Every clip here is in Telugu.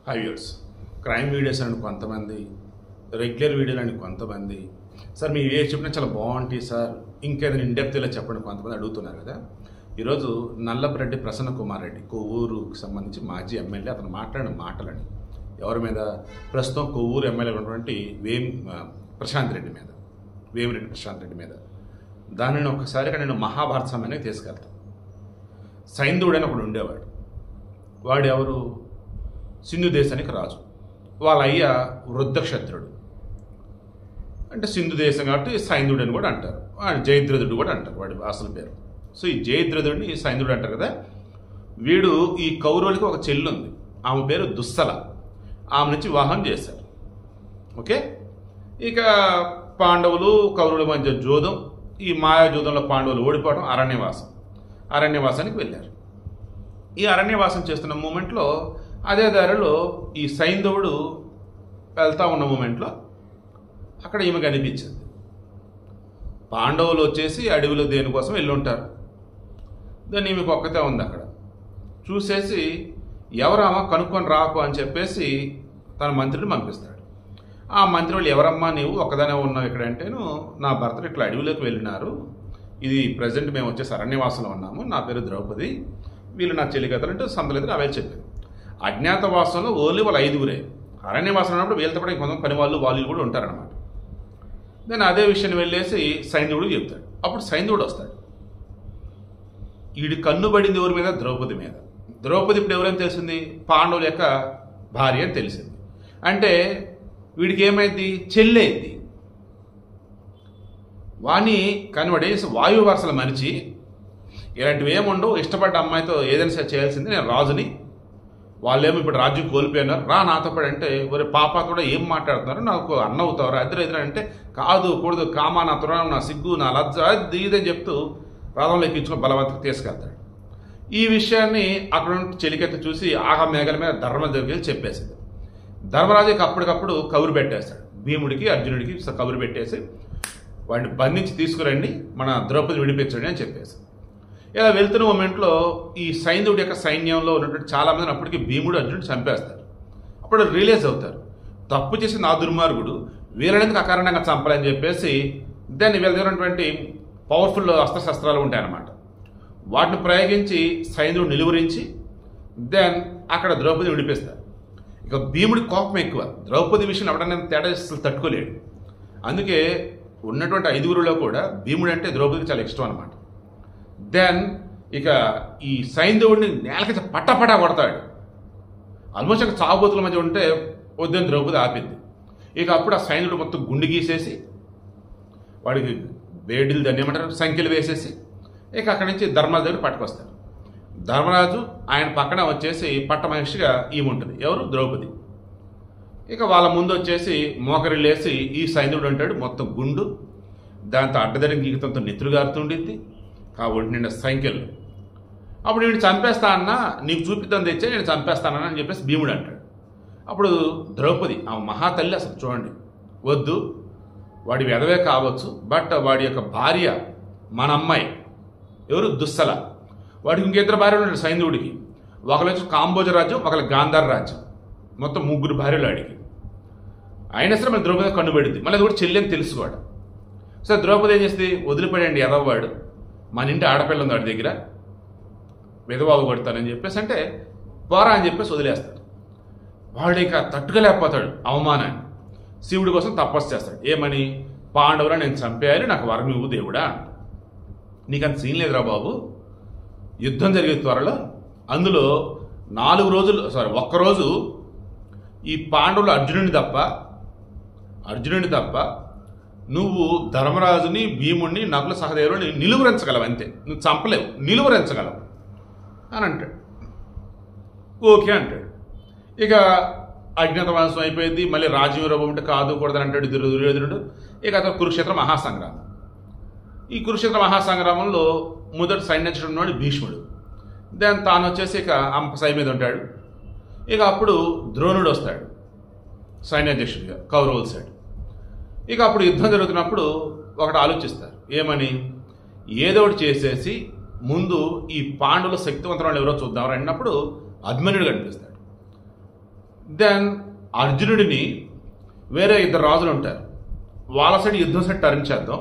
హై వ్యూవర్స్, క్రైమ్ వీడియోస్ అని కొంతమంది, రెగ్యులర్ వీడియోలు అని కొంతమంది, సార్ మీ ఏ చెప్పినా చాలా బాగుంటాయి సార్, ఇంకేదైనా ఇన్డెప్త్లో చెప్పండి కొంతమంది అడుగుతున్నారు కదా. ఈరోజు నల్లపరెడ్డి ప్రసన్న కుమార్ రెడ్డి కొవ్వూరుకు సంబంధించి మాజీ ఎమ్మెల్యే, అతను మాట్లాడిన మాటలని ఎవరి మీద, ప్రస్తుతం కొవ్వూరు ఎమ్మెల్యే ఉన్నటువంటి ప్రశాంత్ రెడ్డి మీద, వేమిరెడ్డి ప్రశాంత్ రెడ్డి మీద, దానిని ఒక్కసారిగా నేను మహాభారత సమయానికి తీసుకెళ్తాను. సైంధవుడు అని ఒకడు ఉండేవాడు. వాడు ఎవరు? సింధు దేశానికి రాజు. వాళ్ళ అయ్య వృద్ధక్షత్రుడు, అంటే సింధు దేశం కాబట్టి సైంధుడు అని కూడా అంటారు. వాడు జయద్రథుడు కూడా అంటారు వాడి అసలు పేరు. సో ఈ జయద్రథుడిని సైంధుడు అంటారు కదా. వీడు ఈ కౌరవులకి ఒక చెల్లి ఉంది, ఆమె పేరు దుస్సల. ఆమె నుంచి వివాహం చేశారు. ఓకే, ఇక పాండవులు కౌరవుల మధ్య జోదం, ఈ మాయాజోదంలో పాండవులు ఓడిపోవడం, అరణ్యవాసానికి వెళ్ళారు. ఈ అరణ్యవాసం చేస్తున్న మూమెంట్లో అదే దారిలో ఈ సైంధవుడు వెళ్తా ఉన్న మూమెంట్లో అక్కడ ఈమె కనిపించింది. పాండవులు వచ్చేసి అడవిలో దేనికోసం వెళ్ళి ఉంటారు. దాన్ని ఈమెకు ఒక్కతే ఉంది. అక్కడ చూసేసి ఎవరమ్మా కనుక్కొని రాకు అని చెప్పేసి తన మంత్రిని పంపిస్తాడు. ఆ మంత్రి వాళ్ళు, ఎవరమ్మా నీవు ఒక్కదానే ఉన్నావు ఇక్కడ అంటేను, నా భర్తలు ఇట్లా అడవిలోకి వెళ్ళినారు, ఇది ప్రజెంట్ మేము వచ్చేసి అరణ్యవాసంలో ఉన్నాము, నా పేరు ద్రౌపది, వీళ్ళు నా చెల్లికథలు అంటే సంతలేదు అవే చెప్పారు. అజ్ఞాతవాసంలో ఓన్లీ వాళ్ళు 5గురే. అరణ్యవాసం అన్నప్పుడు వీళ్ళతో కూడా కొంతమంది పని వాళ్ళు కూడా ఉంటారనమాట. నేను అదే విషయాన్ని వెళ్ళేసి సైంధవుడు చెప్తాడు. అప్పుడు సైంధవుడు వస్తాడు. వీడి కన్ను పడింది ఎవరి మీద? ద్రౌపది మీద. ద్రౌపది ఇప్పుడు ఎవరైనా తెలిసింది? పాండవుల యొక్క భార్య అని తెలిసింది. అంటే వీడికి ఏమైంది? చెల్లెయింది. వాణ్ణి కనబడేసి వాయు వరుసలు మరిచి, ఇలాంటివి ఏముండవు, ఇష్టపడ్డ అమ్మాయితో ఏదైనా చేయాల్సింది, నేను రాజుని, వాళ్ళేమో ఇప్పుడు రాజ్యం కోల్పోయినారు, రా నాతో పాటు అంటే, ఒరే పాప కూడా ఏం మాట్లాడుతున్నారు, నాకు అన్న అవుతారు ఎదురు అంటే, కాదు కూడదు, కామా నా తురం, నా సిగ్గు, నా లజ్జ, అది ఇదని చెప్తూ రథంలో ఎక్కించుకుని బలవంతంగా తీసుకెళ్తాడు. ఈ విషయాన్ని అక్కడ చెలికెత్త చూసి ఆగా మేఘల మీద ధర్మరాజు దగ్గరికి చెప్పేసింది. ధర్మరాజుకి అప్పటికప్పుడు కబురు పెట్టేస్తాడు. భీముడికి అర్జునుడికి కబురు పెట్టేసి, వాడిని బంధించి తీసుకురండి, మన ద్రౌపది విడిపించండి అని చెప్పేసి. ఇలా వెళ్తున్న మూమెంట్లో ఈ సైంధవుడి యొక్క సైన్యంలో ఉన్నటువంటి చాలామందిని అప్పటికి భీముడు అర్జునుడు చంపేస్తారు. అప్పుడు రియలైజ్ అవుతారు, తప్పు చేసి నా దుర్మార్గుడు వీళ్ళని అకారణంగా చంపాలని చెప్పేసి దాన్ని వీళ్ళ దగ్గర ఉన్నటువంటి పవర్ఫుల్ అస్త్రశస్త్రాలు ఉంటాయన్నమాట. వాటిని ప్రయోగించి సైంధవుడు నిలువరించి దెన్ అక్కడ ద్రౌపది విడిపిస్తారు. ఇక భీముడి కోపం ఎక్కువ, ద్రౌపది విషయం ఎవడన్నా తేడా అసలు తట్టుకోలేడు. అందుకే ఉన్నటువంటి 5గురులో కూడా భీముడు అంటే ద్రౌపదికి చాలా ఇష్టం అనమాట. దెన్ ఇక ఈ సైంధవుడిని నేలకి పట్టపటా కొడతాడు. ఆల్మోస్ట్ అక్కడ చావుబోతుల మధ్య ఉంటే వద్దని ద్రౌపది ఆపింది. ఇక అప్పుడు ఆ సైంధవుడు మొత్తం గుండు గీసేసి వాడికి వేడిలు దాన్ని ఏమంటారు సంఖ్యలు వేసేసి ఇక అక్కడి నుంచి ధర్మరాజు దగ్గర పట్టుకొస్తారు. ధర్మరాజు ఆయన పక్కన వచ్చేసి పట్టమహిషిగా ఈమె ఉంటుంది, ఎవరు? ద్రౌపది. ఇక వాళ్ళ ముందు వచ్చేసి మోకరిల్లేసి ఈ సైంధవుడు అంటాడు, మొత్తం గుండు, దాంతో అడ్డదడి గీతంతో నెత్తులు గారుతుండింది, ఆ ఒంటి నిండా సంఖ్యలు. అప్పుడు నేను చంపేస్తా అన్నా, నీకు చూపిద్దాం తెచ్చే నేను చంపేస్తానని అని చెప్పేసి భీముడు అంటాడు. అప్పుడు ద్రౌపది, ఆ మహాతల్లి, అసలు చూడండి, వద్దు, వాడి వెధవే కావచ్చు, బట్ వాడి యొక్క భార్య మన అమ్మాయి, ఎవరు? దుస్సల. వాడికి ఇంకిద్దరు భార్యలు ఉన్నాడు సైంధవుడికి. ఒకళ్ళు వచ్చి కాంబోజ రాజ్యం, ఒకళ్ళు గాంధార రాజ్యం, మొత్తం 3 భార్యలు ఆడికి. అయినా సరే మన ద్రౌపది కన్నుబడింది, మళ్ళీ అది కూడా చెల్లి అని తెలుసుకోవాడు. సో ద్రౌపది ఏం చేస్తుంది? వదిలిపడండి ఎదవవాడు, మన ఇంటి ఆడపిల్ల ఉంది వాడి దగ్గర, విధవావు కొడతానని చెప్పేసి అంటే పోరా అని చెప్పేసి వదిలేస్తాడు. వాడు ఇక తట్టుకోలేకపోతాడు అవమానాన్ని. శివుడి కోసం తపస్సు చేస్తాడు. ఏమని? పాండవులను నేను చంపేయాలి, నాకు వరం ఇవ్వు దేవుడా. నీకంత సీన్ లేదురా బాబు, యుద్ధం జరిగే త్వరలో, అందులో 4 రోజులు ఒక్కరోజు ఈ పాండవులు అర్జునుడిని తప్ప నువ్వు ధర్మరాజుని, భీముడిని, నకుల సహదేవుని నిలువరించగలవు, అంతే, నువ్వు చంపలేవు, నిలువరించగలవు అని అంటాడు. ఓకే అంటాడు. ఇక అజ్ఞాతవాసం అయిపోయింది. మళ్ళీ రాజ్యం రూపంటే కాదు కూడదని అంటాడు దుర్యోధనుడు. ఇక అతను కురుక్షేత్ర మహాసంగ్రామం. ఈ కురుక్షేత్ర మహాసంగ్రామంలో మొదటి సైన్యాధ్యక్షుడు ఉన్నాడు భీష్ముడు. దాని తాను వచ్చేసి ఇక సై మీద ఉంటాడు. ఇక అప్పుడు ద్రోణుడు వస్తాడు సైన్యాధ్యక్షుడిగా కౌరవుల సైడ్. ఇక అప్పుడు యుద్ధం జరుగుతున్నప్పుడు ఒకటి ఆలోచిస్తారు, ఏమని? ఏదో ఒకటి చేసేసి ముందు ఈ పాండవుల శక్తివంతరాలు ఎవరో చూద్దాం అన్నప్పుడు అభిమన్యుడు కనిపిస్తాడు. దెన్ అర్జునుడిని వేరే ఇద్దరు రాజులు ఉంటారు, వాళ్ళ సైడ్ యుద్ధం సైడ్ టర్న్ చేద్దాం.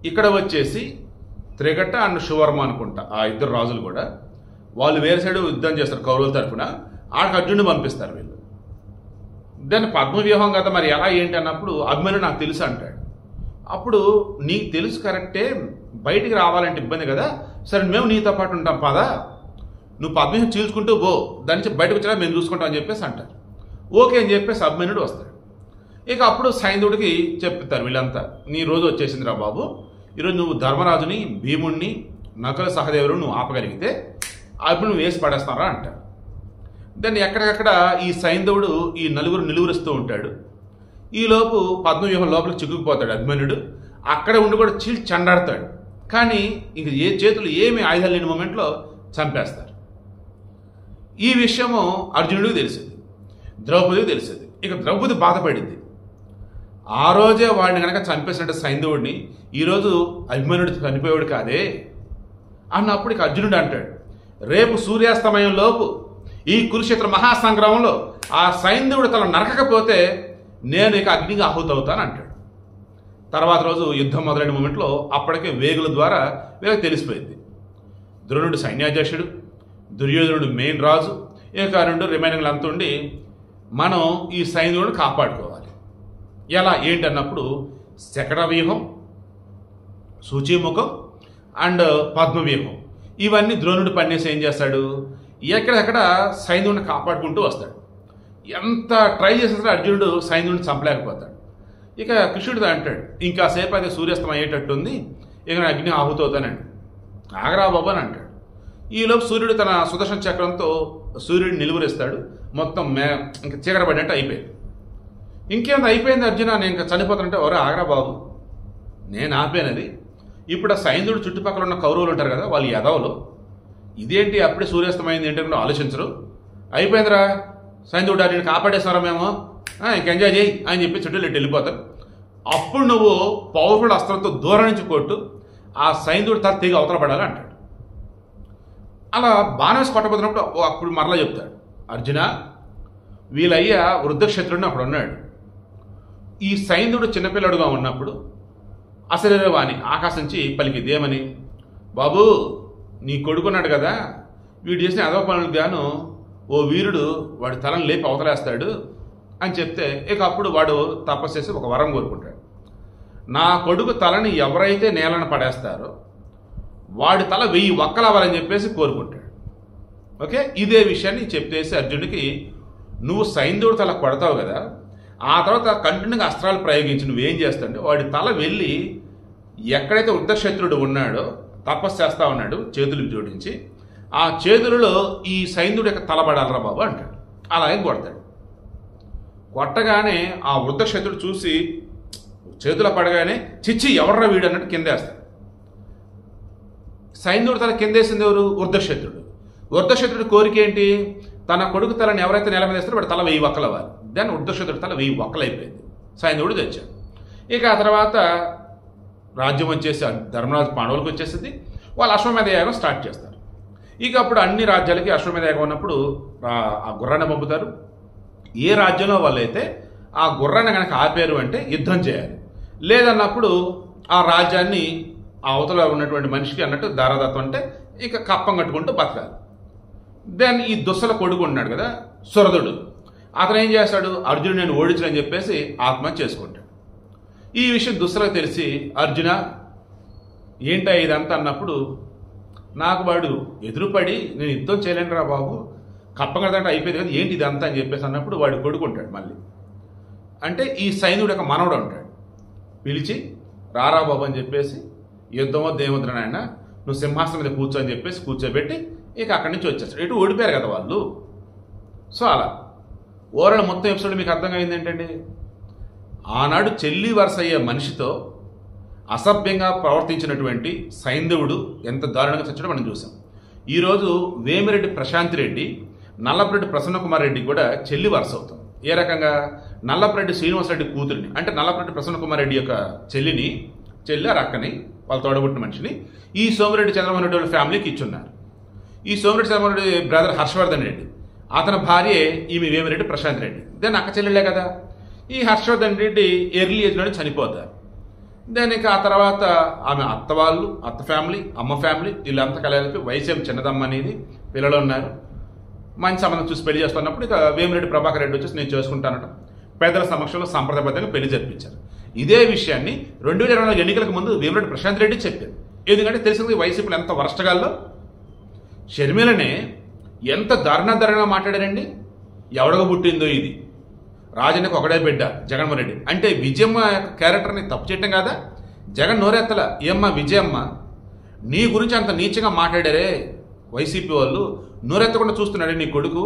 ఇక్కడ వచ్చేసి త్రిగట అండ్ శువర్మ అనుకుంటా ఆ ఇద్దరు రాజులు కూడా వాళ్ళు వేరే సైడ్ యుద్ధం చేస్తారు కౌరవుల తరఫున. ఆడికి అర్జునుడిని పంపిస్తారు వీళ్ళు. దాన్ని పద్మవ్యూహం కదా మరి ఎలా ఏంటి అన్నప్పుడు అభిమన్యుడు నాకు తెలుసు అంటాడు. అప్పుడు నీకు తెలుసు కరెక్టే, బయటికి రావాలంటే ఇబ్బంది కదా, సరే మేము నీతో పాటు ఉంటాం పదా, నువ్వు పద్మవ్యూహం చీల్చుకుంటూ పో, దాని నుంచి బయటకు వచ్చా మేము చూసుకుంటాం అని చెప్పేసి అంటారు. ఓకే అని చెప్పేసి అభిమన్యుడు వస్తాడు. ఇక అప్పుడు సైంధవుడికి చెప్తారు వీళ్ళంతా, నీ రోజు వచ్చేసిందిరా బాబు, ఈరోజు నువ్వు ధర్మరాజుని, భీముణ్ణి, నకుల సహదేవుడు నువ్వు ఆపగలిగితే అప్పుడు నువ్వు వేసి పడేస్తారా అంటారు. దాన్ని ఎక్కడికక్కడ ఈ సైంధవుడు ఈ నలుగురు నిలువరిస్తూ ఉంటాడు. ఈలోపు పద్మవ్యూహం లోపలికి చిక్కుకుపోతాడు అభిమన్యుడు. అక్కడ ఉండి కూడా చీల్చి చెండాడతాడు. కానీ ఇంక ఏ చేతులు ఏమి ఆయుధాలు లేని మూమెంట్లో చంపేస్తారు. ఈ విషయము అర్జునుడికి తెలిసింది, ద్రౌపదికి తెలిసింది. ఇక ద్రౌపది బాధపడింది. ఆ రోజే వాడిని కనుక చంపేసినట్టు సైంధవుడిని ఈరోజు అభిమన్యుడు చనిపోయాడు కాదే అన్నప్పుడు ఇక అర్జునుడు అంటాడు, రేపు సూర్యాస్తమయం లోపు ఈ కురుక్షేత్ర మహాసంగ్రామంలో ఆ సైంధవుడు తల నరకకపోతే నేను ఇక అగ్నిగా ఆహుతవుతాను అంటాడు. తర్వాత రోజు యుద్ధం మొదలైన మూమెంట్లో అప్పటికే వేగుల ద్వారా వీళ్ళకి తెలిసిపోయింది. ద్రోణుడు సైన్యాధ్యక్షుడు, దుర్యోధనుడు మెయిన్ రాజు, ఇక రెండు రిమైనింగ్ అంతా ఉండి మనం ఈ సైన్యుడిని కాపాడుకోవాలి. ఎలా ఏంటి అన్నప్పుడు శకట వ్యూహం, సూచీముఖం అండ్ పద్మవ్యూహం ఇవన్నీ ద్రోణుడు పన్నేసి ఏం చేస్తాడు, ఎక్కడెక్కడ సైన్యుడిని కాపాడుకుంటూ వస్తాడు. ఎంత ట్రై చేసినా అర్జునుడు సైన్యుడిని చంపలేకపోతాడు. ఇక కృష్ణుడు అంటాడు, ఇంకాసేపు అయితే సూర్యాస్తం అయ్యేటట్టుంది, ఇక నేను అగ్ని ఆహుతవుతానండి, ఆగరా బాబు అని అంటాడు. ఈలోపు సూర్యుడు తన సుదర్శన చక్రంతో సూర్యుడిని నిలువరిస్తాడు. మొత్తం ఇంకా చీకట పడినట్టు అయిపోయింది. ఇంకేంత అయిపోయింది అర్జున, నేను ఇంకా చనిపోతానంటే ఎవరో ఆగరా బాబు, నేను ఆపానది. ఇప్పుడు ఆ సైంధవుడు చుట్టుపక్కల ఉన్న కౌరవులు ఉంటారు కదా, వాళ్ళు యదవులు, ఇదేంటి అప్పుడే సూర్యాస్తమైంది ఏంటంటే ఆలోచించరు. అయిపోయిందిరా సైంధవుడు, నేను కాపాడేస్తారా మేము, ఇంక ఎంజాయ్ చేయి అని చెప్పి చుట్టూ వెళ్ళిపోతారు. అప్పుడు నువ్వు పవర్ఫుల్ అస్త్రంతో దూరం నుంచి కొట్టు, ఆ సైంధవుడు తల తెగి అవతల పడాలి అంటాడు. అలా బాణేసి కొట్టబోతున్నప్పుడు అప్పుడు మరలా చెప్తాడు, అర్జున వీళ్ళయ్య వృద్ధక్షత్రుడిని అప్పుడు ఉన్నాడు. ఈ సైంధవుడు చిన్నపిల్లడుగా ఉన్నప్పుడు అసలు వాణి ఆకాశం నుంచి పలికిది ఏమని, బాబు నీ కొడుకున్నాడు కదా, వీడు చేసిన అదవ పనులకు గాను ఓ వీరుడు వాడి తలను లేపి అవతలేస్తాడు అని చెప్తే ఇక అప్పుడు వాడు తపస్సు చేసి ఒక వరం కోరుకుంటాడు. నా కొడుకు తలని ఎవరైతే నేలను పడేస్తారో వాడి తల 1000 వక్కలవ్వాలని చెప్పేసి కోరుకుంటాడు. ఓకే, ఇదే విషయాన్ని చెప్పేసి అర్జునుడికి, నువ్వు సైంధవుడి తల కొడతావు కదా, ఆ తర్వాత కంటిన్యూగా అస్త్రాలు ప్రయోగించి నువ్వేం చేస్తావంటే వాడి తల వెళ్ళి ఎక్కడైతే వృద్ధక్షత్రుడు ఉన్నాడో తపస్సు చేస్తా ఉన్నాడు చేతులకు జోడించి, ఆ చేతులలో ఈ సైంధవుడి యొక్క తల పడాలరా బాబు అంటాడు. అలాగే కొడతాడు. కొట్టగానే ఆ వృద్ధక్షత్రుడు చూసి చేతుల పడగానే చిచ్చి ఎవర్రా వీడు అన్నట్టు కిందేస్తాడు. సైంధవుడి తల కిందేసింది ఎవరు? వృద్ధక్షత్రుడు. వృద్ధక్షత్రుడి కోరిక ఏంటి, తన కొడుకు తలని ఎవరైతే నేల మీద వేస్తారో వాడి తల 1000 వక్కలు అవ్వాలి. దాన్ని వృద్ధక్షత్రుడి తల 1000 వక్కలు అయిపోయింది. సైంధవుడు తెచ్చాడు. ఇక ఆ తర్వాత రాజ్యం వచ్చేసి ధర్మరాజు పాండవులకు వచ్చేసింది. వాళ్ళు అశ్వమేధ యాగం స్టార్ట్ చేస్తారు. ఇక అప్పుడు అన్ని రాజ్యాలకి అశ్వమేధ యాగం ఉన్నప్పుడు ఆ గుర్రాన్ని పంపుతారు. ఏ రాజ్యంలో వాళ్ళైతే ఆ గుర్రాన్ని కనుక ఆపారు అంటే యుద్ధం చేయాలి, లేదన్నప్పుడు ఆ రాజ్యాన్ని ఆ అవతల ఉన్నటువంటి మనిషికి అన్నట్టు దారాదత్వం అంటే ఇక కప్పం కట్టుకుంటూ బతకాలి. దెన్ ఈ దుస్సల కొడుకు ఉన్నాడు కదా సురదుడు, అతను ఏం చేస్తాడు, అర్జునుడు నేను ఓడించని చెప్పేసి ఆత్మహత్య చేసుకుంటాడు. ఈ విషయం దుస్సలకు తెలిసి, అర్జున ఏంటా ఇదంతా అన్నప్పుడు, నాకు వాడు ఎదురుపడి నేను యుద్ధం చేయలేనురా బాబు, కప్పం కదంటే అయిపోయింది కదా, ఏంటి ఇదంతా అని చెప్పేసి అన్నప్పుడు వాడు కొడుకుంటాడు. మళ్ళీ అంటే ఈ సైన్యుడు యొక్క మనవడు ఉంటాడు. పిలిచి రారా బాబు అని చెప్పేసి, యుద్ధమో దేవద్ర నాయన నువ్వు సింహాసనం మీద కూర్చో అని చెప్పేసి కూర్చోబెట్టి ఇక అక్కడి నుంచి వచ్చేస్తాడు. ఇటు ఓడిపోయారు కదా వాళ్ళు. సో అలా ఓవరాల్ మొత్తం ఎపిసోడ్ మీకు అర్థమైంది ఏంటండి, ఆనాడు చెల్లి వరుస అయ్యే మనిషితో అసభ్యంగా ప్రవర్తించినటువంటి సైంధవుడు ఎంత దారుణంగా చచ్చాడో మనం చూసాం. ఈరోజు వేమిరెడ్డి ప్రశాంత్ రెడ్డి, నల్లపురెడ్డి ప్రసన్నకుమార్ రెడ్డి కూడా చెల్లి వరుస అవుతుంది. ఏ రకంగా, నల్లపురెడ్డి శ్రీనివాసరెడ్డి కూతురిని అంటే నల్లపురెడ్డి ప్రసన్నకుమార్ రెడ్డి యొక్క చెల్లి ఆ రక్కని వాళ్ళ తోడబుట్టిన మనిషిని ఈ సోమిరెడ్డి చంద్రమోహన్ రెడ్డి వాళ్ళ ఫ్యామిలీకి ఇచ్చున్నారు. ఈ సోమిరెడ్డి చంద్రమోహన్ రెడ్డి బ్రదర్ హర్షవర్ధన్ రెడ్డి అతని భార్యే ఈమె వేమిరెడ్డి ప్రశాంత్ రెడ్డి. దెన్ అక్క చెల్లెళ్ళే కదా. ఈ హర్షవర్ధన్ రెడ్డి ఎర్లీ ఏజ్లోనే చనిపోతారు. దెన్ ఇక ఆ తర్వాత ఆమె అత్త వాళ్ళు, అత్త ఫ్యామిలీ, అమ్మ ఫ్యామిలీ వీళ్ళంతా కలిపి వయసేం చిన్నదమ్మ అనేది పిల్లలు ఉన్నారు. మంచి సంబంధం చూసి పెళ్లి చేస్తున్నప్పుడు ఇక వేమిరెడ్డి ప్రభాకర్ రెడ్డి వచ్చేసి నేను చేసుకుంటానట. పెద్దల సమక్షంలో సంప్రదాయబద్ధంగా పెళ్లి జరిపించారు. ఇదే విషయాన్ని 2024 ఎన్నికలకు ముందు వేమిరెడ్డి ప్రశాంత్ రెడ్డి చెప్పారు. ఎందుకంటే తెలిసింది వైసీపీలో ఎంత వరస్టగాల్లో. షర్మిలనే ఎంత దారుణంగా మాట్లాడారండి. ఎవడగా పుట్టిందో ఇది, రాజన్నకు ఒకడే బిడ్డ జగన్మోహన్ రెడ్డి అంటే విజయమ్మ క్యారెక్టర్ని తప్పు చేయటం కాదా? జగన్ నోరెత్తల, ఏమ్మా విజయమ్మ నీ గురించి అంత నీచంగా మాట్లాడారే వైసీపీ వాళ్ళు, నోరెత్తకుండా చూస్తున్నాడే నీ కొడుకు,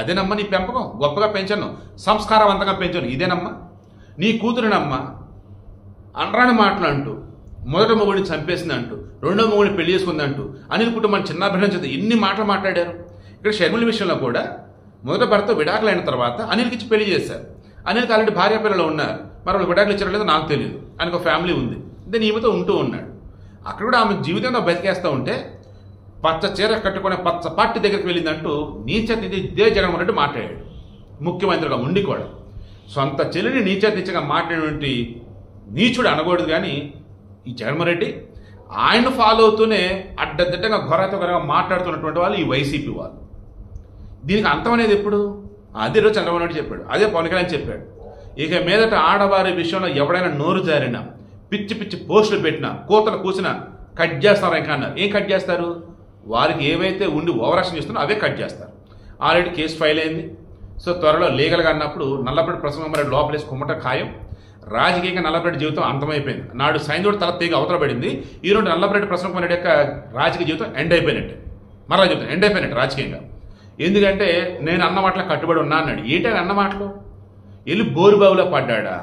అదేనమ్మా నీ పెంపకం, గొప్పగా పెంచాను, సంస్కారవంతంగా పెంచాను, ఇదేనమ్మా నీ కూతురునమ్మా అనరాని మాటలు అంటూ, మొదట మొగుడిని చంపేసింది అంటూ, రెండో మొగుడిని పెళ్లి చేసుకుందంటూ, అనిల్ కుటుంబాన్ని చిన్నాభిన్నం చేస్తే ఇన్ని మాటలు మాట్లాడారు. ఇక్కడ షర్మిల విషయంలో కూడా మొదట భర్త విడాకులైన తర్వాత అనిల్కి ఇచ్చి పెళ్లి చేశారు. అనిల్కి ఆల్రెడీ భార్య పిల్లలు ఉన్నారు. మరి వాళ్ళు విడాకులు ఇచ్చారో లేదో నాకు తెలియదు. ఆయనకు ఒక ఫ్యామిలీ ఉంది. దెన్ ఈమెతో ఉంటూ ఉన్నాడు. అక్కడ కూడా ఆమె జీవితంలో బతికేస్తూ ఉంటే పచ్చ చీర కట్టుకునే పచ్చ పార్టీ దగ్గరికి వెళ్ళిందంటూ ఇదే జగన్మోహన్ రెడ్డి మాట్లాడాడు. ముఖ్యమంత్రిగా ఉండి కూడా సొంత చెల్లిని నీచగా మాట్లాడినటువంటి నీచుడు అనకూడదు. కానీ ఈ జగన్మోహన్ రెడ్డి ఆయన ఫాలో అవుతూనే అడ్డదిడ్డంగా ఘోరగా మాట్లాడుతున్నటువంటి వాళ్ళు ఈ వైసీపీ వాళ్ళు. దీనికి అంతం అనేది ఎప్పుడు? అదే రోజు చంద్రబాబు నాయుడు చెప్పాడు, అదే పవన్ కళ్యాణ్ చెప్పాడు. ఇక మీదట ఆడవారి విషయంలో ఎవడైనా నోరు జారినా, పిచ్చి పిచ్చి పోస్టులు పెట్టినా, కోతలు కూసినా కట్ చేస్తారు. ఇంకా అన్నారు. ఏం కట్ చేస్తారు? వారికి ఏవైతే ఉండి ఓవరాక్షన్ చేస్తున్నారో అవే కట్ చేస్తారు. ఆల్రెడీ కేసు ఫైల్ అయింది. సో త్వరలో లీగల్గా అన్నప్పుడు నల్లపరెడ్డి ప్రసంగం లోపలేసి కుమ్మట ఖాయం. రాజకీయంగా నల్లపరెడ్డి జీవితం అంతమైపోయింది. నాడు సైంధవుడు తల తీగ అవతల పడింది. ఈరోజు నల్లపరెడ్డి ప్రసంగం రెడ్డి యొక్క రాజకీయ జీవితం ఎండ్ అయిపోయినట్టే. మరలా చెప్తాను, ఎండ్ అయిపోయినట్టు రాజకీయంగా. ఎందుకంటే నేను అన్న మాటలో కట్టుబడి ఉన్నా అన్నాడు. ఏంటని అన్న మాటలు? వెళ్ళి బోరుబావులో పడ్డాడా?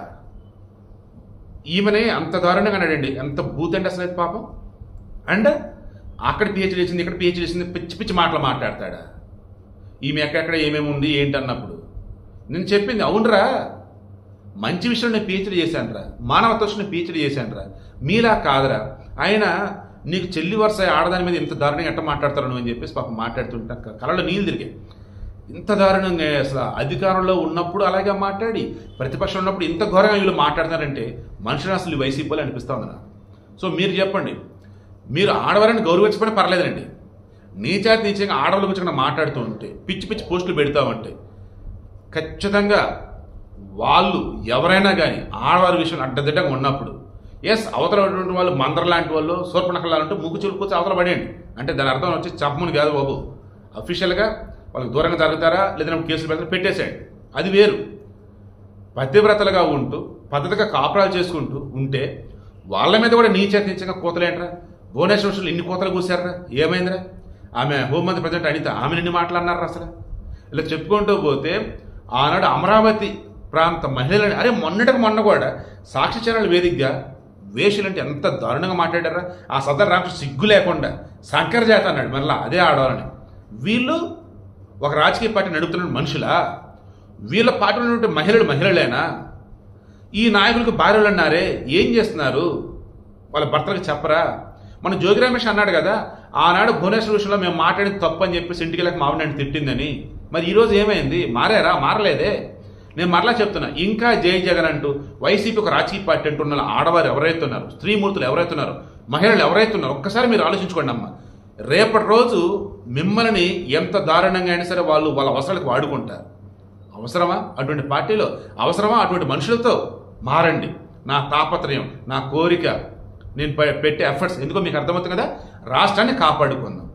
ఈమెనే అంత దారుణంగా అన్నాడండి. ఎంత బూత్ అంటే అసలు పాపం. అండ్ అక్కడ పిహెచ్డీ చేసింది, ఇక్కడ పిహెచ్డీ చేసింది, పిచ్చి పిచ్చి మాటలు మాట్లాడతాడా? ఈమె ఎక్కడెక్కడ ఏమేమి ఉంది ఏంటి అన్నప్పుడు నేను చెప్పింది అవునరా, మంచి విషయంలో నేను పిహెచ్డీ చేశానురా, మానవత్వం నేను పిహెచ్డీ చేశానురా, మీలా కాదురా, ఆయన నీకు చెల్లి వరుస ఆడదాని మీద ఇంత దారుణంగా ఎట్ట మాట్లాడతారు నువ్వు అని చెప్పేసి పాపం మాట్లాడుతుంటా కళ్ళలో నీళ్ళు తిరిగాయి. ఇంత దారుణంగా అసలు అధికారంలో ఉన్నప్పుడు అలాగే మాట్లాడి ప్రతిపక్షం ఉన్నప్పుడు ఇంత ఘోరంగా వీళ్ళు మాట్లాడతారంటే మనుషులు అసలు వైసీపీలో అనిపిస్తూ ఉంది నాకు. సో మీరు చెప్పండి, మీరు ఆడవారిని గౌరవించబడి పర్లేదండి, నీచంగా ఆడవాళ్ళ గురించి మాట్లాడుతూ ఉంటే, పిచ్చి పిచ్చి పోస్టులు పెడతా ఉంటే ఖచ్చితంగా వాళ్ళు ఎవరైనా కానీ ఆడవారి విషయం అడ్డదిడ్డంగా ఉన్నప్పుడు అవతల వాళ్ళు మందర లాంటి వాళ్ళు సూర్పణకలాంటి ముగ్గు చురుకొచ్చి అవతల పడేయండి. అంటే దాని అర్థం వచ్చి చెప్పమని కాదు బాబు, అఫీషియల్గా వాళ్ళకి దూరంగా జరుగుతారా లేదా కేసులు పెడతారా పెట్టేసేయండి, అది వేరు. పతివ్రతలుగా ఉంటూ పద్ధతిగా కాపురాలు చేసుకుంటూ ఉంటే వాళ్ళ మీద కూడా నీచంగా కోతలేంట్రా? భువనేశ్వర్ ఇన్ని కోతలు కూసారా? ఏమైందిరా? ఆమె హోంమంత్రి ప్రెసిడెంట్ అనిత ఆమె నిన్ను మాట్లాడినారా? అసలు ఇలా చెప్పుకుంటూ పోతే ఆనాడు అమరావతి ప్రాంత మహిళలని మొన్న కూడా సాక్షి ఛానల్ వేదికగా వేషులంటే ఎంత దారుణంగా మాట్లాడారా? ఆ సదర్ రామకృష్ణ సిగ్గు లేకుండా శంకర్ జాత అన్నాడు మళ్ళీ అదే ఆడవాలని. వీళ్ళు ఒక రాజకీయ పార్టీ నడుపుతున్న మనుషులా? వీళ్ళ పార్టీలో ఉన్నటువంటి మహిళలేనా? ఈ నాయకులకు భార్యలు అన్నారే ఏం చేస్తున్నారు? వాళ్ళ భర్తలకు చెప్పరా? మన జోగి రమేష్ అన్నాడు కదా, ఆనాడు భువనేశ్వర్ విషయంలో మేము మాట్లాడింది తప్పు అని చెప్పేసి ఇంటికి వెళ్ళక మావిడాన్ని తిట్టిందని. మరి ఈరోజు ఏమైంది? మారారా? మారలేదే. నేను మరలా చెప్తున్నా, ఇంకా జై జగన్ అంటూ వైసీపీ ఒక రాజకీయ పార్టీ అంటున్న ఆడవారు ఎవరైతే ఉన్నారు, స్త్రీమూర్తులు ఎవరైతే ఉన్నారు, మహిళలు ఎవరైతే ఉన్నారు, ఒక్కసారి మీరు ఆలోచించుకోండి అమ్మ. రేపటి రోజు మిమ్మల్ని ఎంత దారుణంగా అయినా సరే వాళ్ళు వాళ్ళ అవసరాలకు వాడుకుంటారు. అవసరమా అటువంటి పార్టీలో? అవసరమా అటువంటి మనుషులతో? మారండి. నా తాపత్రయం, నా కోరిక, నేను పెట్టే ఎఫర్ట్స్ ఎందుకో మీకు అర్థమవుతుంది కదా. రాష్ట్రాన్ని కాపాడుకుందాం,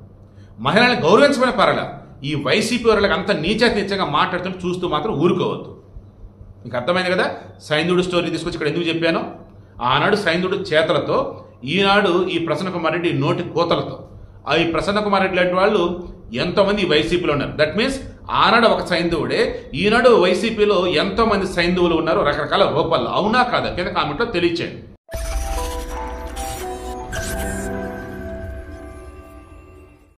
మహిళల్ని గౌరవించమని పర్వాలా. ఈ వైసీపీ వాళ్ళకి అంత నీచంగా మాట్లాడుతుంటే చూస్తూ మాత్రం ఊరుకోవద్దు. మీకు అర్థమైంది కదా. సైంధవుడు స్టోరీ తీసుకొచ్చి ఇక్కడ ఎందుకు చెప్పాను? ఆనాడు సైంధవుడు చేతలతో, ఈనాడు ఈ ప్రసన్న కుమార్ రెడ్డి నోటి కోతలతో. ఈ ప్రసన్న కుమార్ రెడ్డి లాంటి వాళ్ళు ఎంతోమంది వైసీపీలో ఉన్నారు. దట్ మీన్స్ ఆనాడు ఒక సైంధవుడే, ఈనాడు వైసీపీలో ఎంతోమంది సైంధవులు ఉన్నారు రకరకాల రూపాల్లో. అవునా కాదా? కింద కామెంట్లో తెలియచేయండి.